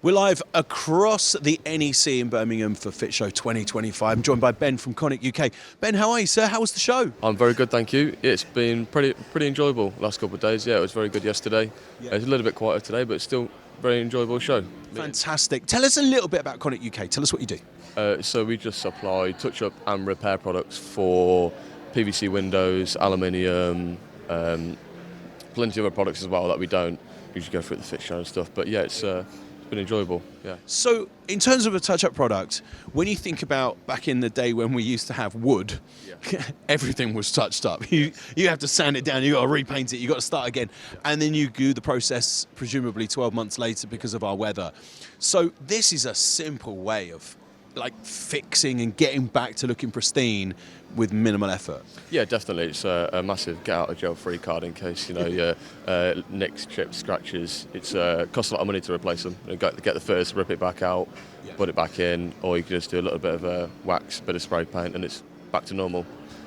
We're live across the NEC in Birmingham for Fit Show 2025. I'm joined by Ben from Konig UK. Ben, how are you, sir? How was the show? I'm very good, thank you. It's been pretty enjoyable last couple of days. Yeah, it was very good yesterday. Yeah. It was a little bit quieter today, but still a very enjoyable show. Fantastic. Tell us a little bit about Konig UK. Tell us what you do. So we just supply touch-up and repair products for PVC windows, aluminium, plenty of other products as well that we don't usually go through at the Fit Show and stuff. But yeah, it's been enjoyable, yeah. So, in terms of a touch-up product, when you think about back in the day when we used to have wood, everything was touched up. You have to sand it down, you got to repaint it, you got to start again, and then you do the process presumably 12 months later because of our weather. So this is a simple way of like fixing and getting back to looking pristine with minimal effort. Yeah, definitely. It's a massive get out of jail free card in case your nicks, chips, scratches. It's costs a lot of money to replace them. You get the fitters, rip it back out, put it back in, or you can just do a little bit of wax, bit of spray paint, and it's back to normal.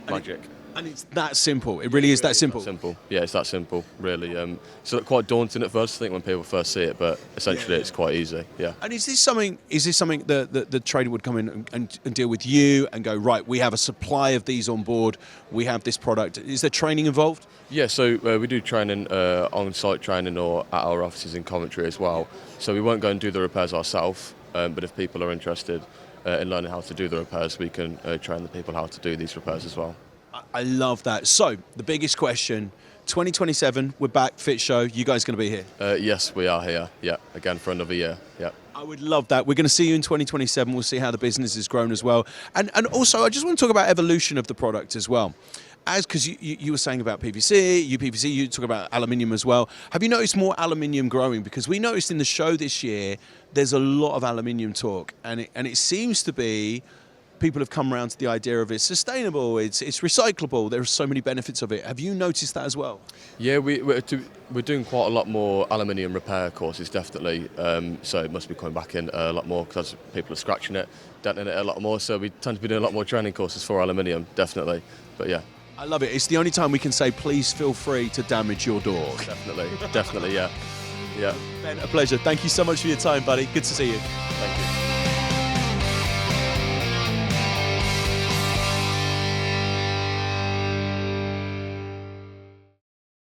Magic. And it's that simple. It really is that simple. Simple. Yeah, it's that simple. Really. It's quite daunting at first, I think, when people first see it, but essentially it's quite easy. Yeah. And is this something that the trader would come in and deal with you and go, right, we have a supply of these on board, we have this product. Is there training involved? Yeah, so we do training, on-site training or at our offices in Coventry as well. So we won't go and do the repairs ourselves, but if people are interested in learning how to do the repairs, we can train the people how to do these repairs as well. I love that. So, the biggest question, 2027, we're back, Fit Show. You guys going to be here? Yes, we are here. Yeah, again for another year. Yeah. I would love that. We're going to see you in 2027. We'll see how the business has grown as well. And also, I just want to talk about evolution of the product as well. Because you were saying about PVC, you talk about aluminium as well. Have you noticed more aluminium growing? Because we noticed in the show this year, there's a lot of aluminium talk. And it seems to be people have come around to the idea of it's sustainable, it's recyclable, there are so many benefits of it. Have you noticed that as well? Yeah, we're doing quite a lot more aluminium repair courses, definitely. So it must be coming back in a lot more because people are scratching it, denting it a lot more. So we tend to be doing a lot more training courses for aluminium, definitely. But yeah. I love it. It's the only time we can say, please feel free to damage your door. Definitely, definitely, yeah. Yeah. Ben, a pleasure. Thank you so much for your time, buddy. Good to see you. Thank you.